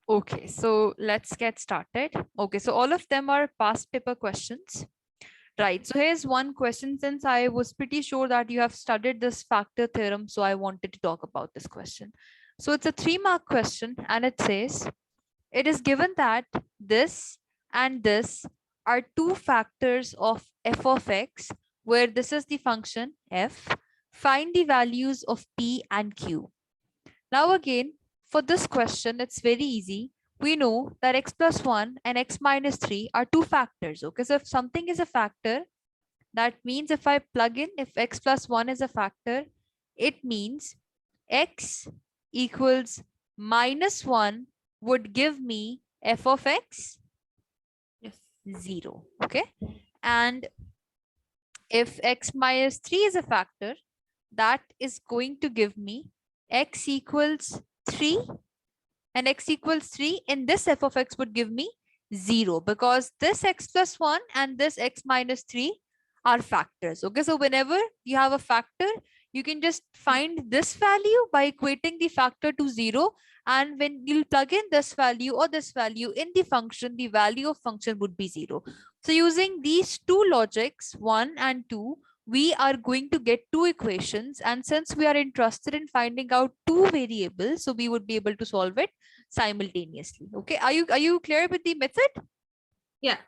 Okay, so let's get started. Okay, so all of them are past paper questions. Right, so here's one question. Since I was pretty sure that you have studied this factor theorem, so I wanted to talk about this question. So it's a 3-mark question and it says, it is given that this and this are two factors of f of x, where this is the function f. Find the values of p and q. Now again, for this question, it's very easy. We know that x plus 1 and x minus 3 are two factors. Okay, so if something is a factor, that means if I plug in, if x plus 1 is a factor, it means x equals minus 1 would give me f of x Yes. 0. Okay, and if x minus 3 is a factor, that is going to give me x equals 3, and x equals 3 in this f of x would give me 0, because this x plus 1 and this x minus 3 are factors. Okay, so whenever you have a factor, you can just find this value by equating the factor to 0, and when you plug in this value or this value in the function, the value of function would be 0. So using these two logics, 1 and 2, we are going to get two equations, and since we are interested in finding out two variables, so we would be able to solve it simultaneously. Okay, are you clear with the method? Yeah.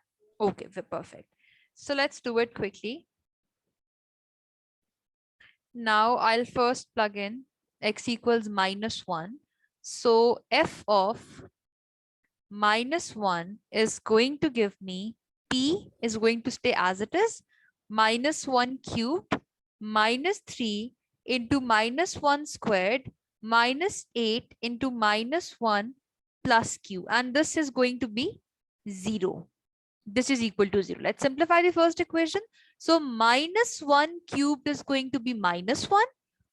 Okay, perfect. So let's do it quickly. Now I'll first plug in x equals minus 1. So f of minus 1 is going to give me, p is going to stay as it is, minus 1 cubed minus 3 into minus 1 squared minus 8 into minus 1 plus q, and this is going to be 0. This is equal to 0. Let's simplify the first equation. So minus 1 cubed is going to be minus 1.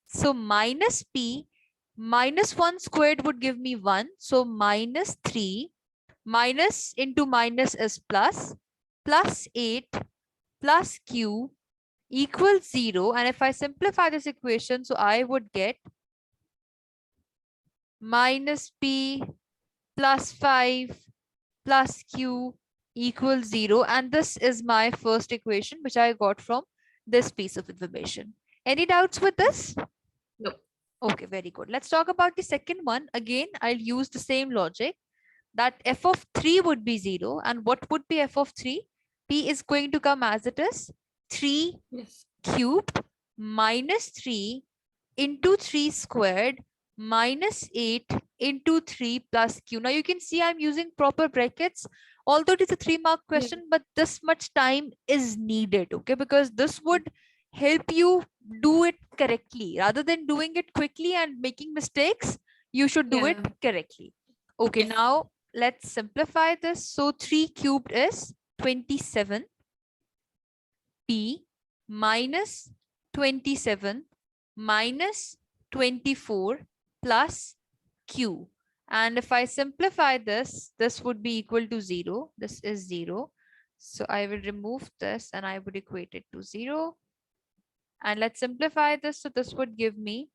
So minus p minus 1 squared would give me 1. So minus 3 minus into minus is plus, plus 8 plus q equals 0. And if I simplify this equation, so I would get minus p plus 5 plus q equals 0. And this is my first equation, which I got from this piece of information. Any doubts with this? No. Okay, very good. Let's talk about the second one. Again, I'll use the same logic, that f of 3 would be 0. And what would be f of 3? P is going to come as it is, 3 Yes. cubed minus 3 into 3 squared minus 8 into 3 plus q. Now you can see I'm using proper brackets, although it is a 3-mark question, Yeah. but this much time is needed, okay, because this would help you do it correctly. Rather than doing it quickly and making mistakes, you should do it Yeah. correctly. Okay, Yes. now let's simplify this. So 3 cubed is 27, p minus 27 minus 24 plus q. And if I simplify this, this would be equal to 0. This is 0. So I will remove this and I would equate it to 0. And let's simplify this. So this would give me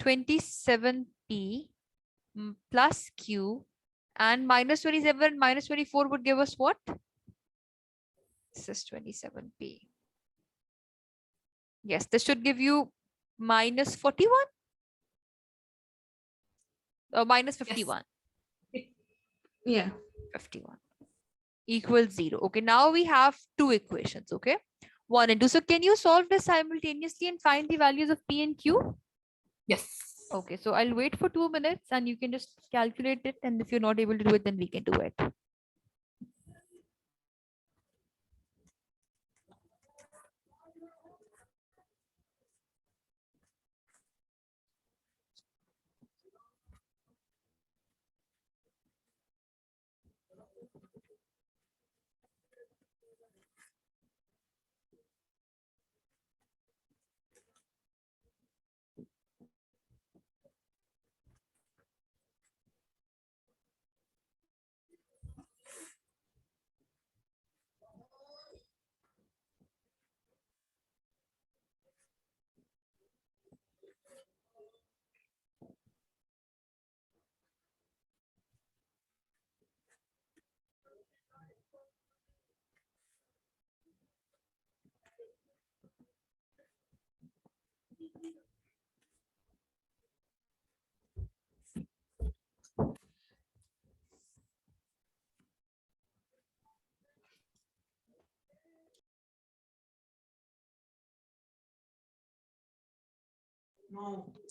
27p plus q, and minus 27 minus 24 would give us what? This is 27p. Yes, this should give you minus 41 or minus 51. Yes. Yeah. 51 equals 0. Okay, now we have two equations. Okay, 1 and 2. So can you solve this simultaneously and find the values of p and q? Yes. Okay, so I'll wait for 2 minutes and you can just calculate it. And if you're not able to do it, then we can do it.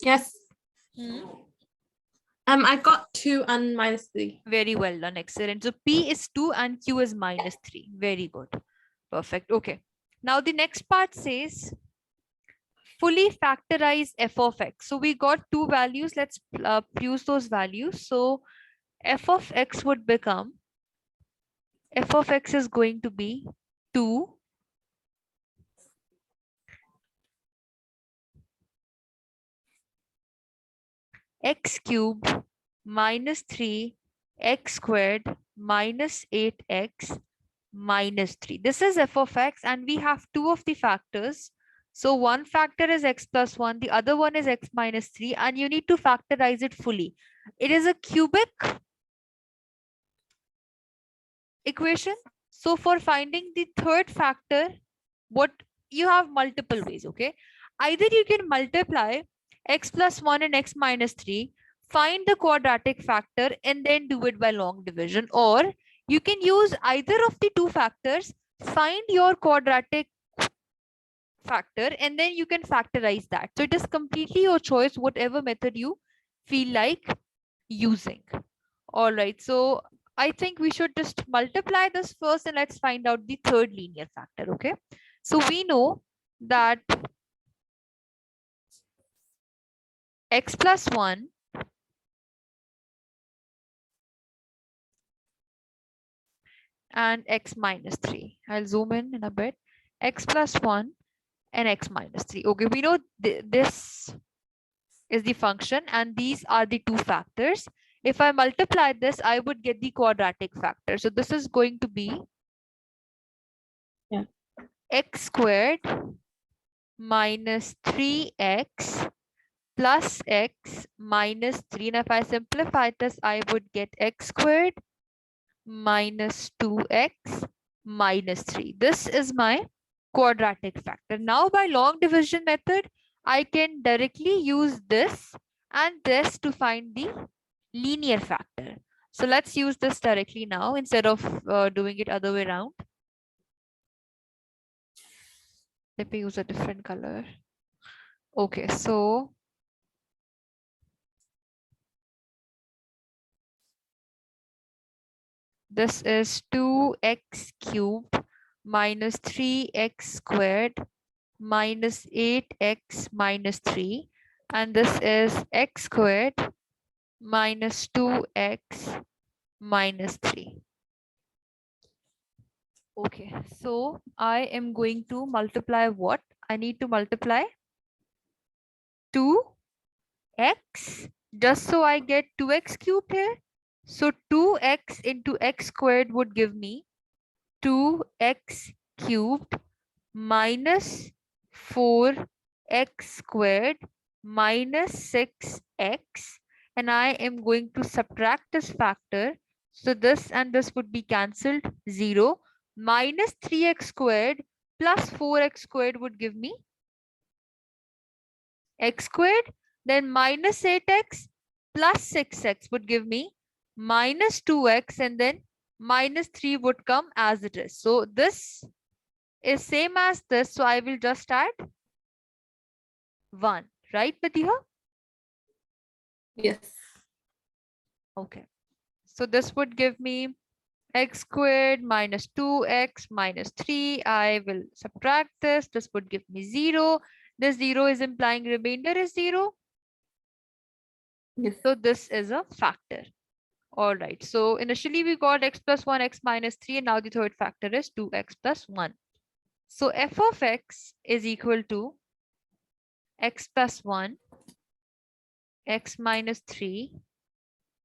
Yes. Hmm? I got 2 and -3. Very well done. Excellent. So P is 2 and Q is -3. Very good. Perfect. Okay. Now the next part says fully factorize f of x. So we got two values. Let's use those values. So f of x would become, f of x is going to be 2 x cubed minus 3 x squared minus 8x minus 3. This is f of x and we have two of the factors. So one factor is x plus 1, the other one is x minus 3, and you need to factorize it fully. It is a cubic equation. So for finding the third factor, what you have multiple ways, okay? Either you can multiply x plus 1 and x minus 3, find the quadratic factor and then do it by long division, or you can use either of the two factors, find your quadratic factor and then you can factorize that. So it is completely your choice, whatever method you feel like using. All right, so I think we should just multiply this first and let's find out the third linear factor, okay? So we know that x plus 1 and x minus 3. I'll zoom in a bit. X plus 1 and x minus 3. Okay, we know this is the function and these are the two factors. If I multiply this, I would get the quadratic factor. So this is going to be x squared minus 3x plus x minus 3. And if I simplify this, I would get x squared minus 2x minus 3. This is my quadratic factor. Now by long division method, I can directly use this and this to find the linear factor. So let's use this directly now instead of doing it other way around. Let me use a different color. Okay, so this is 2x cubed minus 3x squared minus 8x minus 3. And this is x squared minus 2x minus 3. Okay, so I am going to multiply what? I need to multiply 2x just so I get 2x cubed here. So 2x into x squared would give me 2x cubed minus 4x squared minus 6x. And I am going to subtract this factor. So this and this would be cancelled, 0. Minus 3x squared plus 4x squared would give me x squared. Then minus 8x plus 6x would give me minus 2x, and then minus 3 would come as it is. So this is same as this. So I will just add 1, right, Pratibha? Yes. Okay. So this would give me x squared minus 2x minus 3. I will subtract this. This would give me 0. This 0 is implying remainder is 0. Yes. So this is a factor. All right. So initially we got x plus 1, x minus 3, and now the third factor is 2x plus 1. So f of x is equal to x plus 1, x minus 3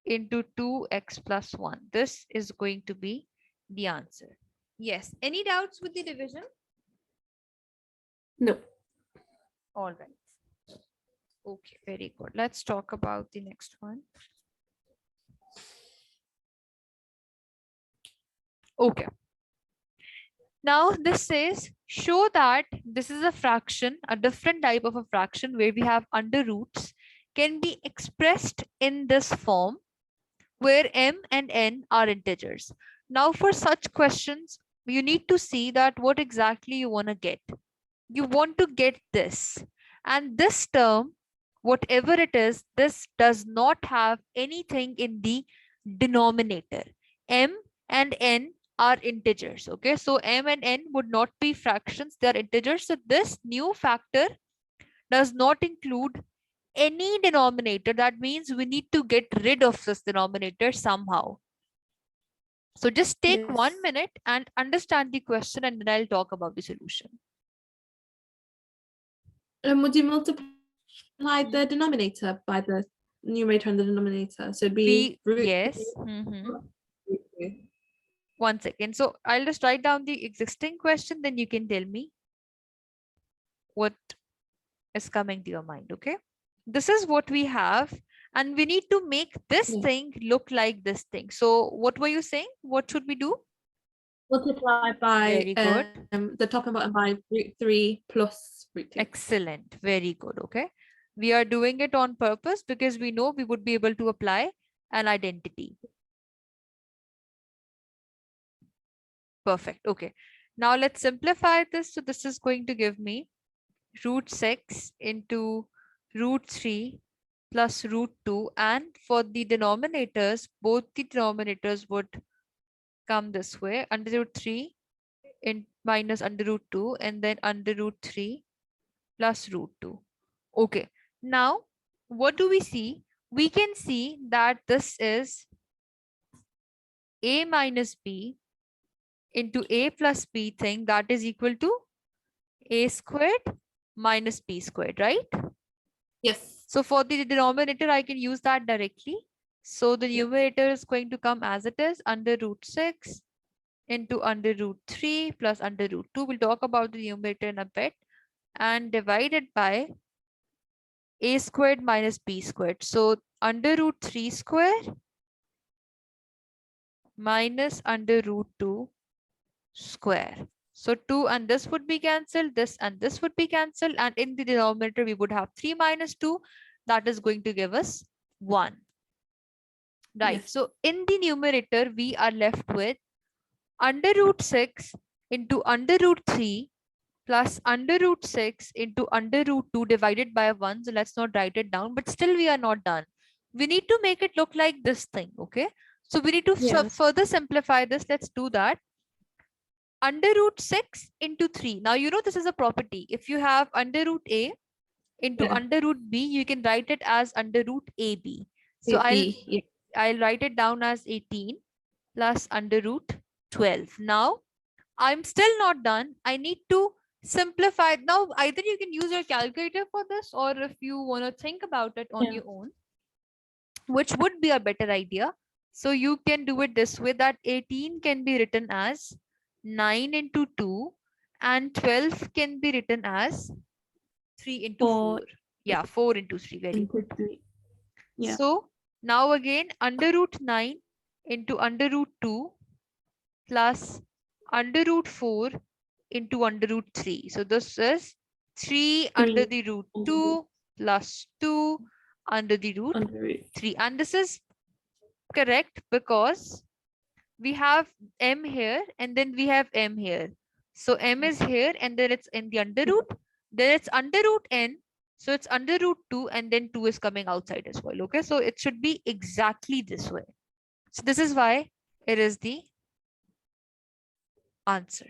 into 2x plus 1. This is going to be the answer. Yes. Any doubts with the division? No. All right. Okay, very good. Let's talk about the next one. Okay. Now this says, show that this is a fraction, a different type of a fraction where we have under roots can be expressed in this form where m and n are integers. Now for such questions, you need to see that what exactly you want to get. You want to get this, and this term whatever it is, this does not have anything in the denominator. M and N are integers. Okay, so M and N would not be fractions, they are integers. So this new factor does not include any denominator. That means we need to get rid of this denominator somehow. So just take 1 minute and understand the question, and then I'll talk about the solution. Would you multiply the denominator by the numerator and the denominator? So it'd be Yes. One second. So I'll just write down the existing question, then you can tell me what is coming to your mind. Okay. This is what we have, and we need to make this thing look like this thing. So what were you saying? What should we do? Multiply by Very good. The top and bottom by √3 plus √2. Excellent. Very good. Okay. We are doing it on purpose because we know we would be able to apply an identity. Perfect. Okay. Now let's simplify this. So this is going to give me √6 into √3 plus √2. And for the denominators, both the denominators would come this way, under √3 in minus under √2, and then under √3 plus √2. Okay. Now, what do we see? We can see that this is a minus b into a plus b thing, that is equal to a squared minus b squared, right? Yes. So for the denominator, I can use that directly. So the numerator is going to come as it is, under √6 into under √3 plus under √2. We'll talk about the numerator in a bit. And divided by a squared minus b squared. So under √3 square minus under √2 square. So 2 and this would be cancelled, this and this would be cancelled, and in the denominator we would have 3 minus 2, that is going to give us 1. Right. Yes. So in the numerator we are left with under √6 into under √3 plus under √6 into under √2 divided by 1. So let's not write it down, but still we are not done. We need to make it look like this thing. Okay. So we need to further simplify this. Let's do that. Under √6 into 3. Now, you know, this is a property. If you have under √a into under √b, you can write it as under √ab. So I'll write it down as 18 plus under √12. Now, I'm still not done. I need to simplify it. Now, either you can use your calculator for this, or if you want to think about it on your own, which would be a better idea. So you can do it this way, that 18 can be written as 9 into 2 and 12 can be written as 3 into 4. Yeah, 4 into 3. Very good. Yeah. So now again, under √9 into under √2 plus under √4 into under √3. So this is 3 under the √2 plus 2 under the √3. And this is correct because we have m here and then we have m here. So m is here and then it's in the under root. Then it's under √n. So it's under √2 and then 2 is coming outside as well. Okay, so it should be exactly this way. So this is why it is the answer.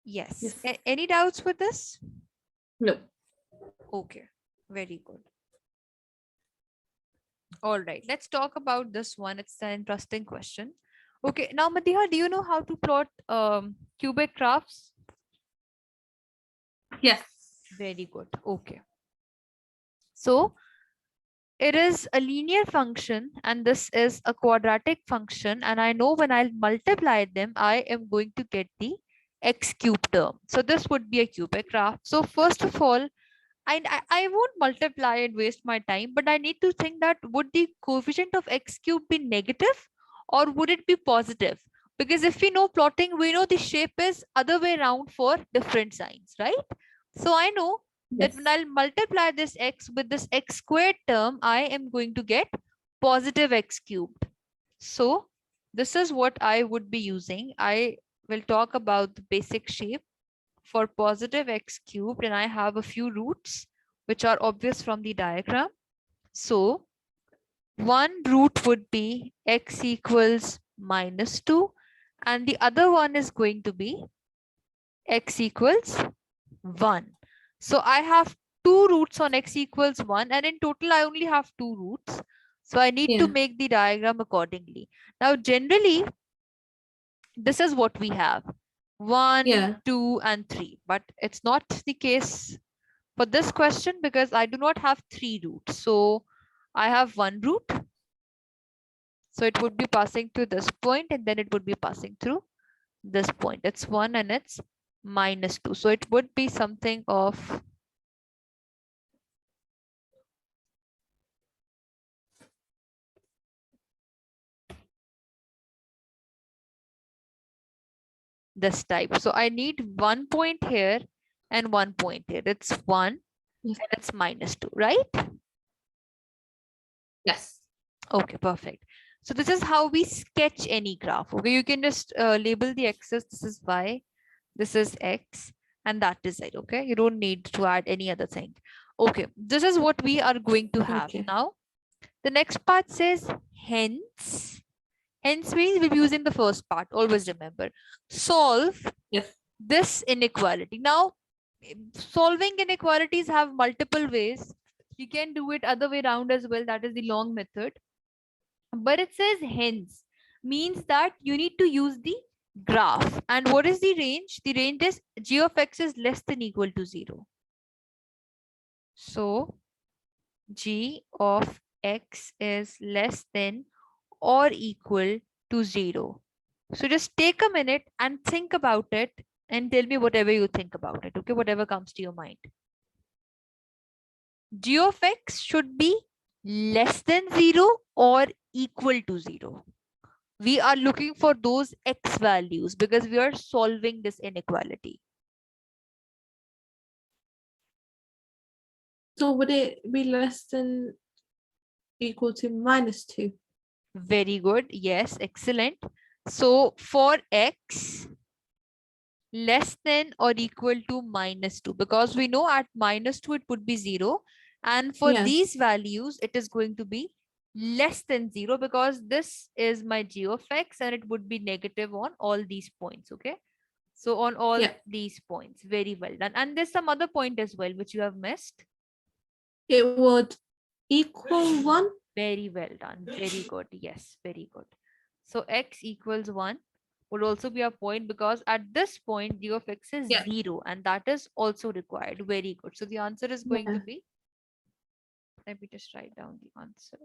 Yes. Any doubts with this? No. Okay, very good. All right, let's talk about this one. It's an interesting question. Okay, now Madiha, do you know how to plot cubic graphs? Yes. Very good. Okay. So it is a linear function and this is a quadratic function, and I know when I'll multiply them, I am going to get the x cube term. So this would be a cubic graph. So first of all, I won't multiply and waste my time, but I need to think that would the coefficient of x cube be negative or would it be positive? Because if we know plotting, we know the shape is other way around for different signs, right? So I know that when I'll multiply this x with this x squared term, I am going to get positive x cubed. So this is what I would be using. I will talk about the basic shape for positive x cubed, and I have a few roots which are obvious from the diagram. So one root would be x equals -2, and the other one is going to be x equals 1. So I have two roots on x equals 1, and in total I only have two roots. So I need to Yeah. make the diagram accordingly. Now, generally, this is what we have: 1, Yeah. 2, and 3. But it's not the case for this question because I do not have three roots. So I have one root. So it would be passing through this point, and then it would be passing through this point. It's 1 and it's -2. So it would be something of this type. So I need 1 point here and 1 point here. It's 1 Yes. and it's -2, right? Yes. Okay, perfect. So this is how we sketch any graph. Okay, you can just label the x's. This is y, this is x, and that is it. Okay, you don't need to add any other thing. Okay, this is what we are going to have. Okay. Now, the next part says hence. Hence means we'll be using the first part. Always remember. Solve Yes. this inequality. Now, solving inequalities have multiple ways. You can do it other way around as well. That is the long method. But it says hence means that you need to use the graph. And what is the range? The range is g of x is less than equal to 0. So g of x is less than or equal to 0. So just take a minute and think about it and tell me whatever you think about it. Okay, whatever comes to your mind. G of x should be less than 0 or equal to 0. We are looking for those x values because we are solving this inequality. So would it be less than equal to -2? Very good. Yes, excellent. So for x less than or equal to -2, because we know at -2 it would be 0. And for Yes. these values, it is going to be less than 0 because this is my g of x and it would be negative on all these points. Okay. So on all Yeah. these points, very well done. And there's some other point as well, which you have missed. It would equal 1. Very well done. Very good. Yes, very good. So x equals 1 would also be a point because at this point, g of x is Yeah. 0 and that is also required. Very good. So the answer is going to Yeah. be, let me just write down the answer.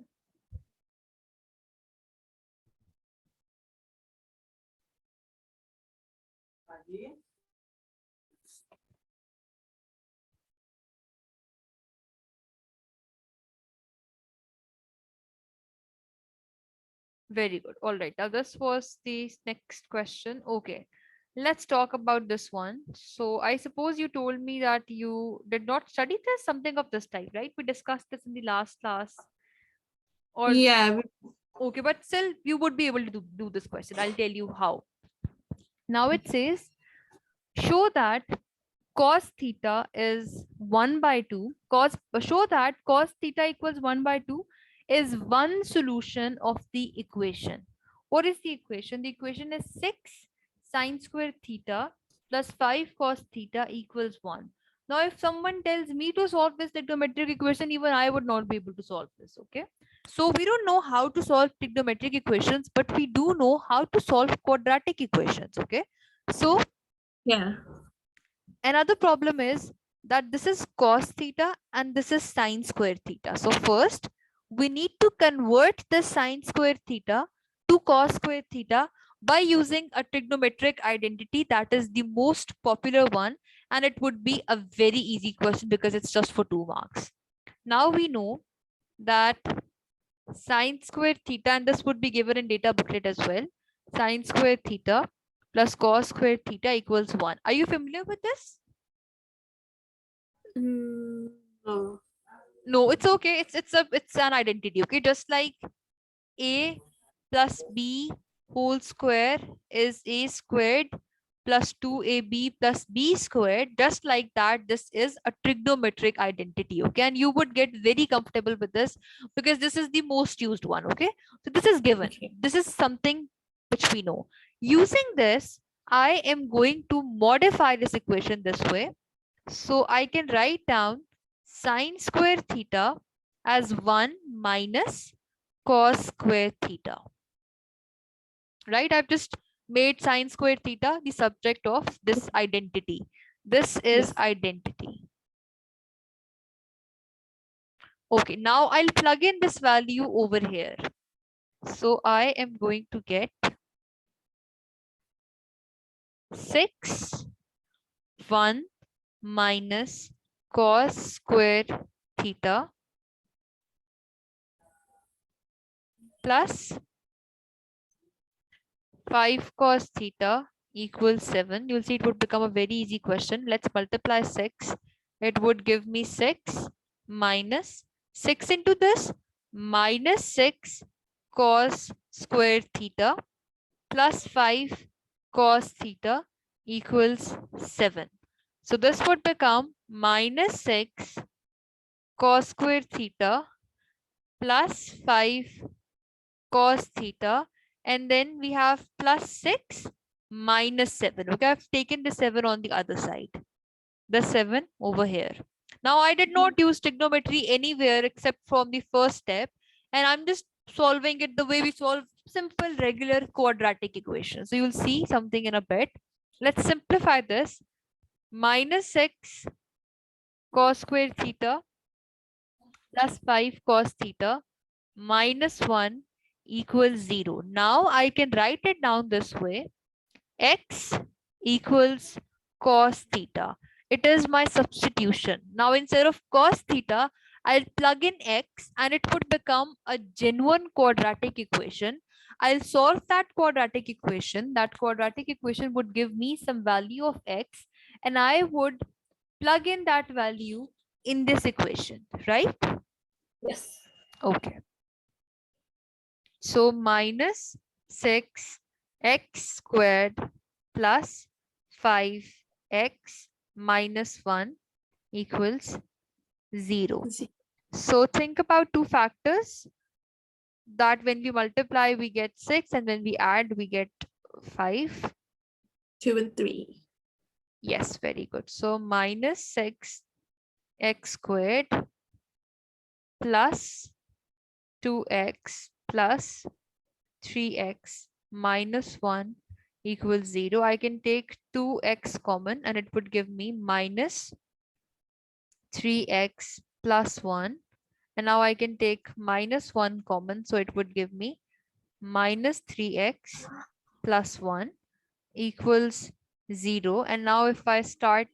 Very good. All right. Now this was the next question. Okay. Let's talk about this one. So I suppose you told me that you did not study this, something of this type, right? We discussed this in the last class. Or Yeah. okay, but still you would be able to do this question. I'll tell you how. Now it says, show that cos theta is 1 by 2. Show that cos theta equals 1 by 2 is one solution of the equation. What is the equation? The equation is 6 sine square theta plus 5 cos theta equals 1. Now, if someone tells me to solve this trigonometric equation, even I would not be able to solve this. Okay. So we don't know how to solve trigonometric equations, but we do know how to solve quadratic equations. Okay. So Yeah. another problem is that this is cos theta and this is sine square theta. So first, we need to convert the sine square theta to cos square theta by using a trigonometric identity that is the most popular one, and it would be a very easy question because it's just for 2 marks. Now we know that sine square theta, and this would be given in data booklet as well, sine square theta plus cos square theta equals 1. Are you familiar with this? No. No, it's okay. It's an identity. Okay, just like a plus b whole square is a squared plus 2ab plus b squared, just like that. This is a trigonometric identity, okay? And you would get very comfortable with this because this is the most used one, okay? So this is given. Okay. This is something which we know. Using this, I am going to modify this equation this way. So I can write down sine square theta as 1 minus cos square theta. Right? I've just made sine square theta the subject of this identity. This is Yes. identity. Okay, now I'll plug in this value over here. So I am going to get 6, 1 minus cos square theta plus 5 cos theta equals 7. You'll see it would become a very easy question. Let's multiply 6. It would give me 6 minus 6 into this minus 6 cos square theta plus 5 cos theta equals 7. So this would become minus 6 cos square theta plus 5 cos theta, and then we have plus 6 minus 7. Okay, I've taken the 7 on the other side, the 7 over here. Now I did not use trigonometry anywhere except from the first step, and I'm just solving it the way we solve simple regular quadratic equations. So you'll see something in a bit. Let's simplify this. Minus 6 cos square theta plus 5 cos theta minus 1 equals 0. Now I can write it down this way. X equals cos theta. It is my substitution. Now instead of cos theta, I'll plug in X and it would become a genuine quadratic equation. I'll solve that quadratic equation. That quadratic equation would give me some value of X, and I would plug in that value in this equation, right? Yes. Okay. So minus 6 x squared plus 5x minus 1 equals 0. So think about two factors that when we multiply, we get 6, and when we add, we get 5. 2 and 3. Yes, very good. So minus 6 x squared plus 2x plus 3x minus 1 equals 0. I can take 2x common and it would give me minus 3x plus 1. And now I can take minus 1 common, so it would give me minus 3x plus 1 equals 0. And now if I start,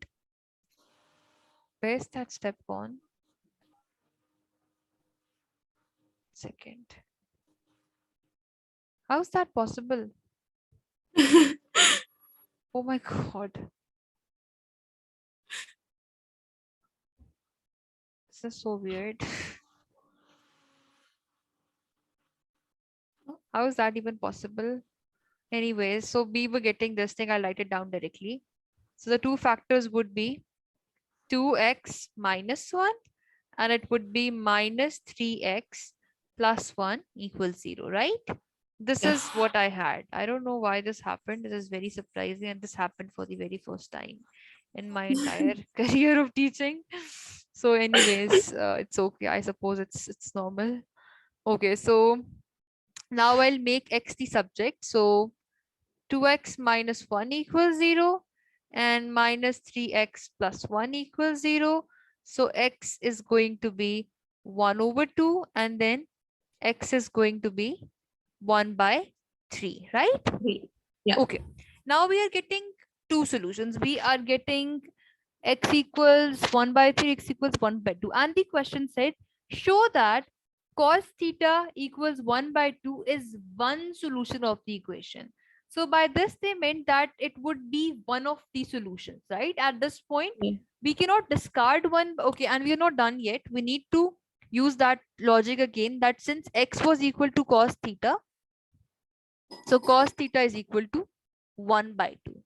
where's that step on? Second. How's that possible? Oh my God. This is so weird. How is that even possible? Anyways, so we were getting this thing. I'll write it down directly. So the two factors would be 2x minus 1, and it would be minus 3x plus 1 equals 0, right? This is what I had. I don't know why this happened. This is very surprising, and this happened for the very first time in my entire career of teaching. So anyways, it's okay. I suppose it's normal. Okay, so now I'll make x the subject. So 2x minus 1 equals 0 and minus 3x plus 1 equals 0. So x is going to be 1 over 2, and then x is going to be 1 by 3, right? Yeah. Okay. Now we are getting two solutions. We are getting x equals 1 by 3, x equals 1 by 2. And the question said, show that cos theta equals 1 by 2 is one solution of the equation. So by this, they meant that it would be one of the solutions, right? At this point, we cannot discard one. Okay, and we are not done yet. We need to use that logic again, that since x was equal to cos theta, so cos theta is equal to 1 by 2.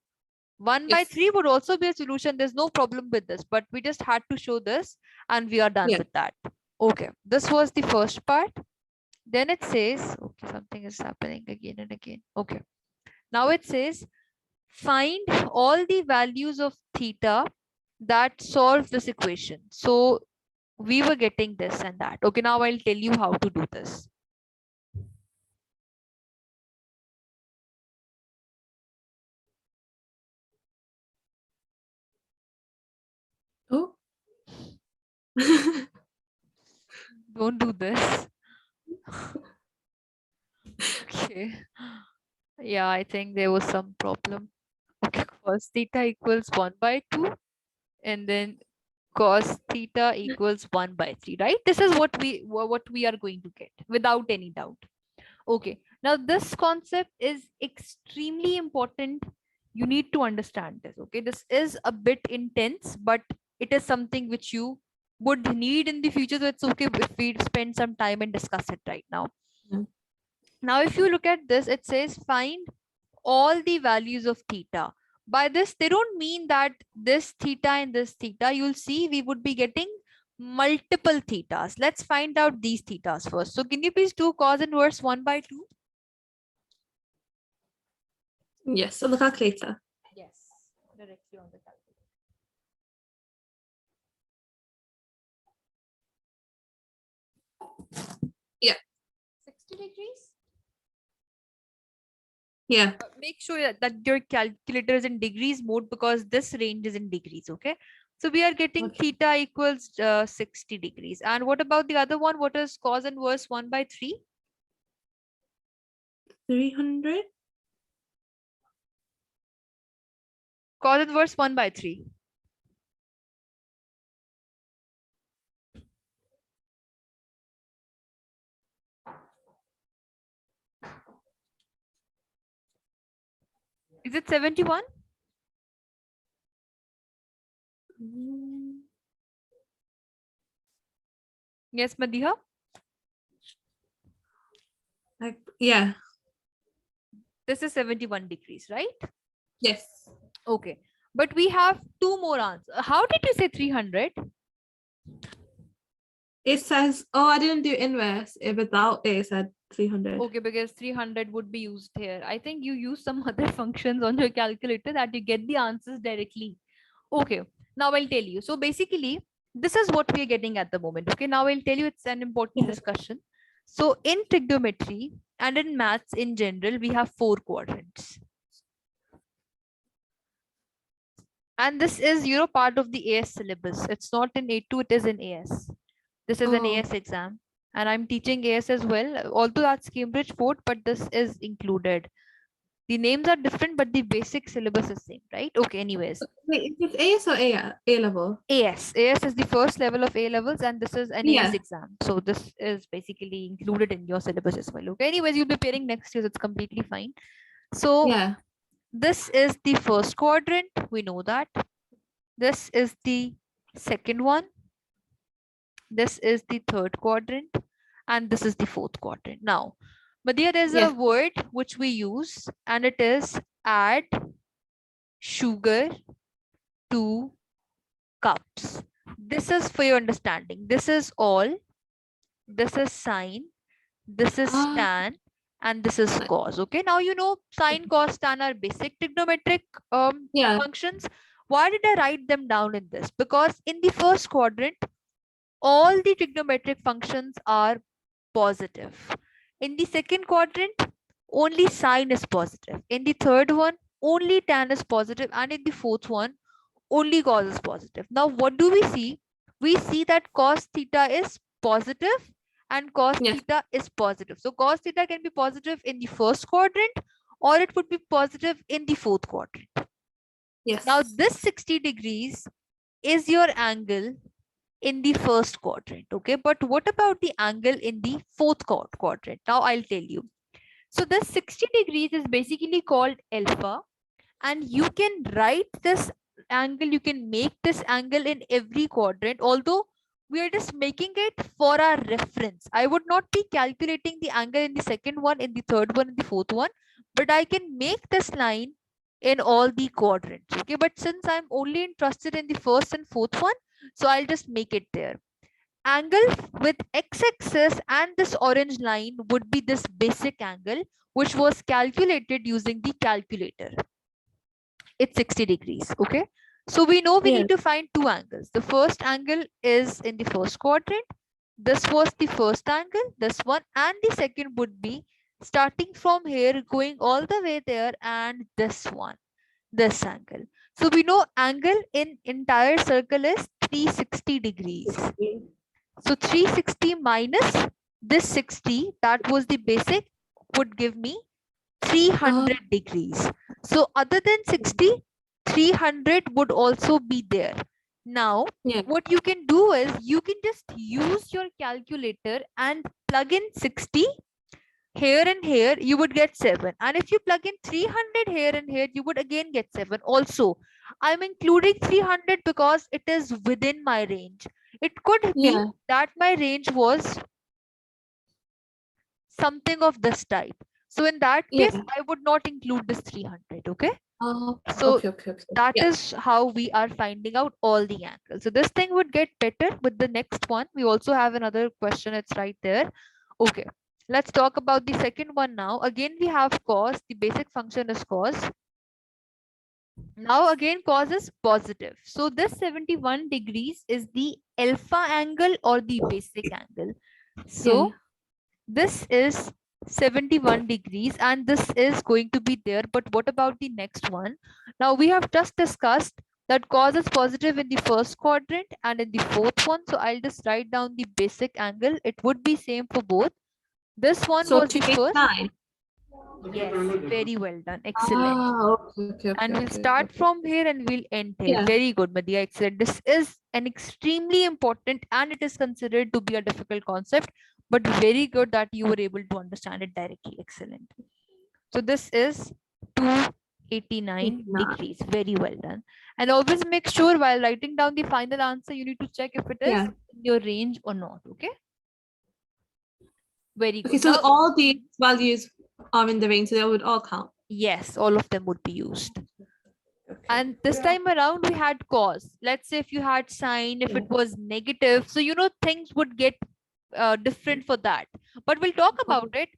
1 by 3 would also be a solution. There's no problem with this, but we just had to show this and we are done with that. Okay, this was the first part. Then it says, okay, something is happening again and again. Okay, now it says, find all the values of theta that solve this equation. So we were getting this and that. Okay, now I'll tell you how to do this. Oh. Don't do this. Okay. Yeah, I think there was some problem. Okay, cos theta equals 1 by 2. And then cos theta equals 1 by 3, right? This is what we are going to get without any doubt. Okay, now this concept is extremely important. You need to understand this. Okay, this is a bit intense, but it is something which you would need in the future. So it's okay if we spend some time and discuss it right now. Now, if you look at this, it says find all the values of theta. By this, they don't mean that this theta and this theta. You'll see we would be getting multiple thetas. Let's find out these thetas first. So can you please do cos inverse 1 by 2? Yes, on the calculator. Yes, directly on the calculator. Yeah. 60 degrees? Yeah. Make sure that your calculator is in degrees mode because this range is in degrees, okay? So we are getting theta equals 60 degrees. And what about the other one? What is cos inverse 1 by 3? 300. Cos inverse 1 by 3. Is it 71? Yes, Madiha? Yeah. This is 71 degrees, right? Yes. Okay. But we have two more answers. How did you say 300? It says, oh, I didn't do inverse. Without it said 300. Okay, because 300 would be used here. I think you use some other functions on your calculator that you get the answers directly. Okay, now I'll tell you. So basically, this is what we are getting at the moment. Okay, now I'll tell you it's an important discussion. So in trigonometry and in maths in general, we have 4 quadrants. And this is, part of the AS syllabus. It's not in A2, it is in AS. This is an AS exam. And I'm teaching AS as well, although that's Cambridge Fort, but this is included. The names are different, but the basic syllabus is same, right? Okay, anyways. Wait, is it AS or A level? AS. AS is the first level of A levels, and this is an AS exam. So this is basically included in your syllabus as well. Okay, anyways, you'll be pairing next year, so it's completely fine. So this is the first quadrant. We know that. This is the second one. This is the third quadrant. And this is the fourth quadrant. Now, Madhya, there's a word which we use, and it is add sugar to cups. This is for your understanding. This is all. This is sine. This is tan. And this is cos. Okay. Now you know sine, cos, tan are basic trigonometric functions. Why did I write them down in this? Because in the first quadrant, all the trigonometric functions are positive. In the second quadrant, only sine is positive. In the third one, only tan is positive. And in the fourth one, only cos is positive. Now, what do we see? We see that cos theta is positive and cos theta is positive. So cos theta can be positive in the first quadrant or it would be positive in the fourth quadrant. Yes. Now, this 60 degrees is your angle in the first quadrant, okay? But what about the angle in the fourth quadrant? Now I'll tell you. So this 60 degrees is basically called alpha, and you can write this angle, you can make this angle in every quadrant, although we are just making it for our reference. I would not be calculating the angle in the second one, in the third one, in the fourth one, but I can make this line in all the quadrants. Okay, but since I'm only interested in the first and fourth one, so I'll just make it there. Angle with x-axis and this orange line would be this basic angle, which was calculated using the calculator. It's 60 degrees. Okay, so we know we Yeah. need to find two angles. The first angle is in the first quadrant. This was the first angle, this one, and the second would be starting from here, going all the way there, and this one, this angle. So we know angle in entire circle is 360 degrees. So 360 minus this 60, that was the basic, would give me 300 degrees. So other than 60, 300 would also be there. Now, what you can do is you can just use your calculator and plug in 60 here and here, you would get 7. And if you plug in 300 here and here, you would again get 7. Also, I'm including 300 because it is within my range. It could be that my range was something of this type. So in that case, I would not include this 300. Okay. So that is how we are finding out all the angles. So this thing would get better with the next one. We also have another question. It's right there. Okay. Let's talk about the second one now. Again, we have cos. The basic function is cos. Now again, cos is positive. So this 71 degrees is the alpha angle or the basic angle. So this is 71 degrees and this is going to be there. But what about the next one? Now we have just discussed that cos is positive in the first quadrant and in the fourth one. So I'll just write down the basic angle. It would be same for both. This one was the first. Yes, very well done. Excellent. And we'll start from here and we'll end here. Very good, Madhya. Excellent. This is an extremely important and it is considered to be a difficult concept, but very good that you were able to understand it directly. Excellent. So this is 289 degrees. Very well done. And always make sure while writing down the final answer, you need to check if it is in your range or not. Okay. Very good. Okay, so all these values are in the range, so they would all count. Yes, all of them would be used. And this time around we had cos. Let's say if you had sine, if it was negative, so you know things would get different for that. But we'll talk about it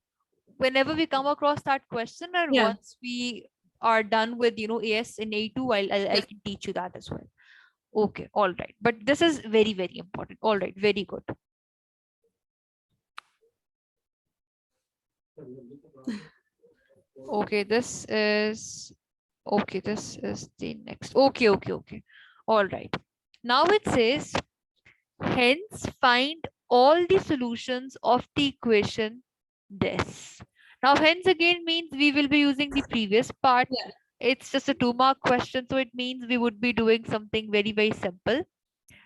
whenever we come across that question, and once we are done with AS in A2, I can teach you that as well. Okay, all right. But this is very, very important. All right, very good. Okay, this is the next. Okay. All right. Now it says, hence find all the solutions of the equation this. Now, hence again means we will be using the previous part. It's just a 2-mark question. So it means we would be doing something very, very simple.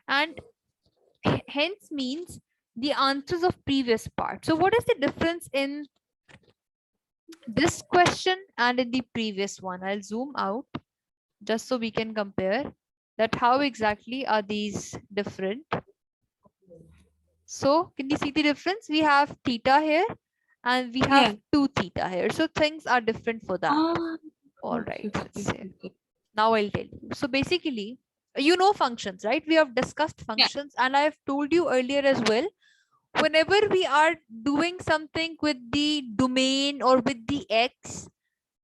And hence means the answers of previous part. So what is the difference in this question and in the previous one? I'll zoom out just so we can compare that how exactly are these different. So can you see the difference? We have theta here and we have 2 theta here. So things are different for that. All right. Let's see. Now I'll tell you. So basically, you know functions, right? We have discussed functions and I've told you earlier as well. Whenever we are doing something with the domain or with the x,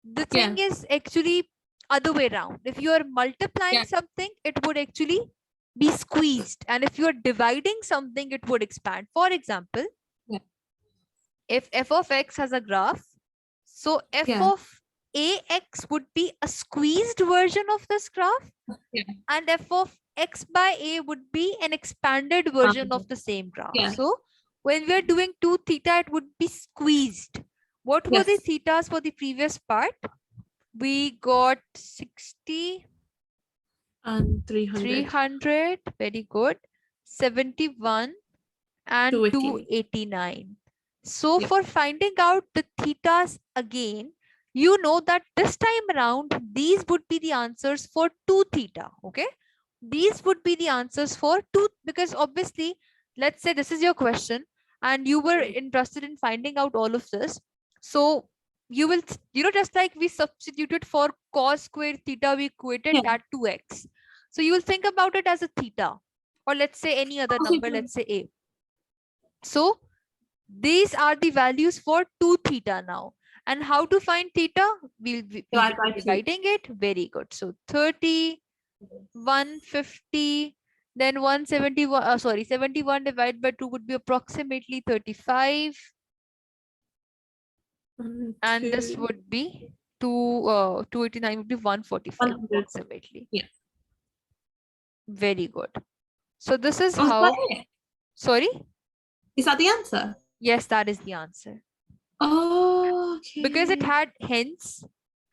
the thing is actually other way around. If you are multiplying something, it would actually be squeezed. And if you are dividing something, it would expand. For example, if f of x has a graph, so f of ax would be a squeezed version of this graph. And f of x by a would be an expanded version of the same graph. So when we are doing 2 theta, it would be squeezed. What were the thetas for the previous part? We got 60 and 300. Very good. 71 and 289. So for finding out the thetas again, you know that this time around, these would be the answers for 2 theta. Okay. These would be the answers for 2, because obviously, let's say this is your question and you were interested in finding out all of this. So you will, just like we substituted for cos square theta, we equated Yeah. that to x. So you will think about it as a theta, or let's say any other number, let's say a. So these are the values for 2 theta now. And how to find theta? We'll be Divide by 2. dividing it. Very good. So 30, 150, then 171, sorry, 71 divided by 2 would be approximately 35. And this would be 289 would be 145 approximately. Yeah. Very good. So this is Oh, how. is that it? Sorry? Is that the answer? Yes, that is the answer. Oh, okay. Because it had hence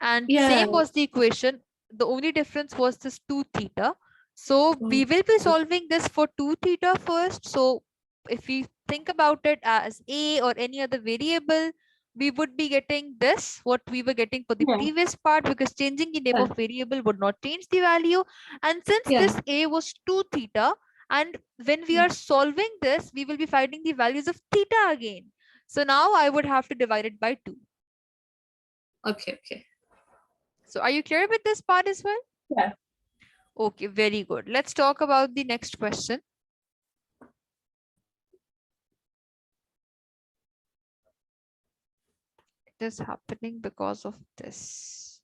and Yeah. same was the equation. The only difference was this 2 theta. So we will be solving this for 2 theta first. So if we think about it as a or any other variable, we would be getting this, what we were getting for the previous part, because changing the name of variable would not change the value. And since this a was 2 theta, and when we are solving this, we will be finding the values of theta again. So now I would have to divide it by 2. Okay. So are you clear with this part as well? Yeah. Okay, very good. Let's talk about the next question. It is happening because of this.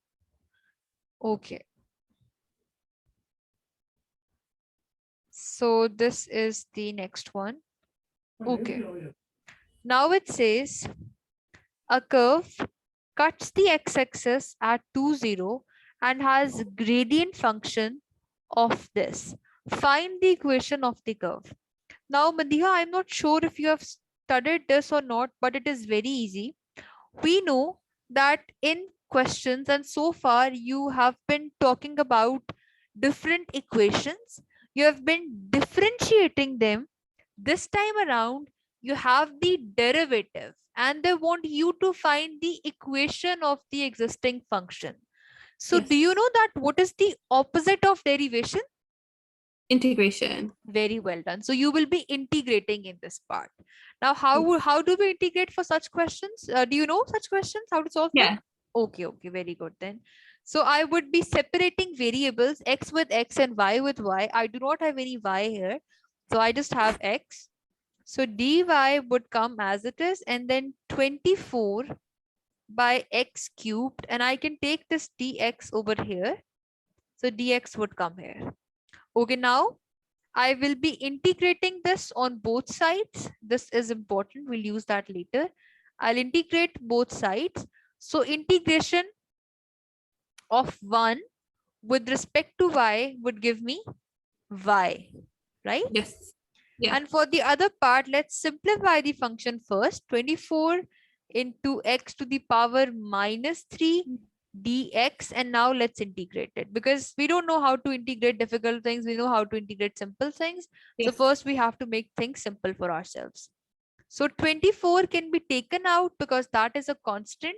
Okay. So this is the next one. Okay. Now it says a curve cuts the x-axis at 2, 0 and has gradient function of this. Find the equation of the curve. Now, Madiha, I'm not sure if you have studied this or not, but it is very easy. We know that in questions, and so far you have been talking about different equations. You have been differentiating them. This time around, you have the derivative, and they want you to find the equation of the existing function. So do you know that what is the opposite of derivation? Integration. Very well done. So you will be integrating in this part. Now, how do we integrate for such questions? Do you know such questions? How to solve them? Okay, very good then. So I would be separating variables x with x and y with y. I do not have any y here. So I just have x. So dy would come as it is, and then 24 by x cubed, and I can take this dx over here. So dx would come here. Okay, now I will be integrating this on both sides. This is important. We'll use that later. I'll integrate both sides. So integration of 1 with respect to y would give me y, right? Yes. Yeah. And for the other part, let's simplify the function first. 24 into x to the power minus 3 dx, and now let's integrate it, because we don't know how to integrate difficult things. We know how to integrate simple things. So first we have to make things simple for ourselves. So 24 can be taken out because that is a constant,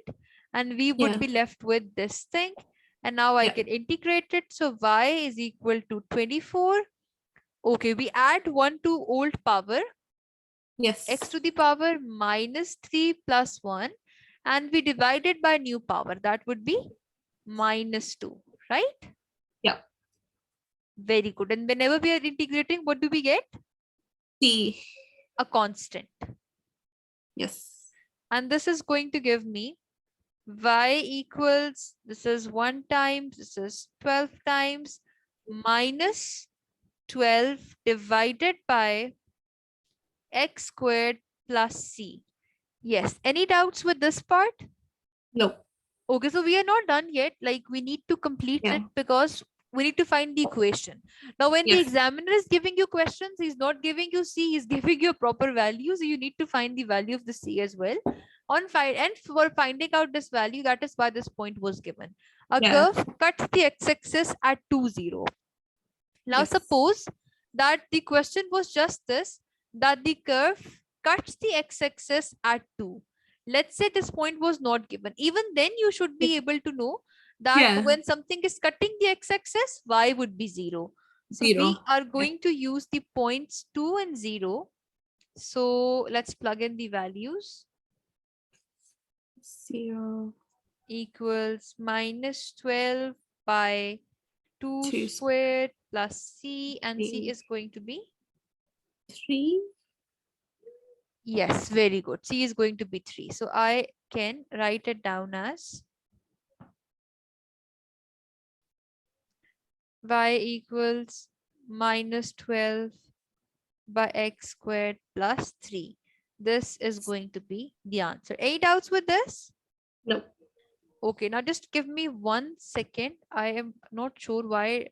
and we would be left with this thing. And now I can integrate it. So y is equal to 24. Okay, we add 1 to old power. X to the power minus 3 plus 1, and we divide it by new power. That would be minus 2, right? Yeah. Very good. And whenever we are integrating, what do we get? C. A constant. Yes. And this is going to give me y equals, this is 1 times, this is 12 times, minus 12 divided by x squared plus c. Yes. Any doubts with this part? No. Okay, so we are not done yet. Like, we need to complete it because we need to find the equation. Now, when the examiner is giving you questions, he's not giving you C, he's giving you a proper value. So you need to find the value of the C as well. And for finding out this value, that is why this point was given. A curve cuts the x-axis at 2, 0. Now, suppose that the question was just this, that the curve cuts the x-axis at 2. Let's say this point was not given. Even then, you should be able to know that when something is cutting the x-axis, y would be 0. So we are going to use the points 2 and 0. So let's plug in the values. 0. equals minus 12 by 2 2 squared plus c, and c squared. is going to be, 3. yes, very good. C is going to be 3. So I can write it down as y equals minus 12 by x squared plus 3. This is going to be the answer. Any doubts with this? No. Okay, now just give me 1 second. I am not sure why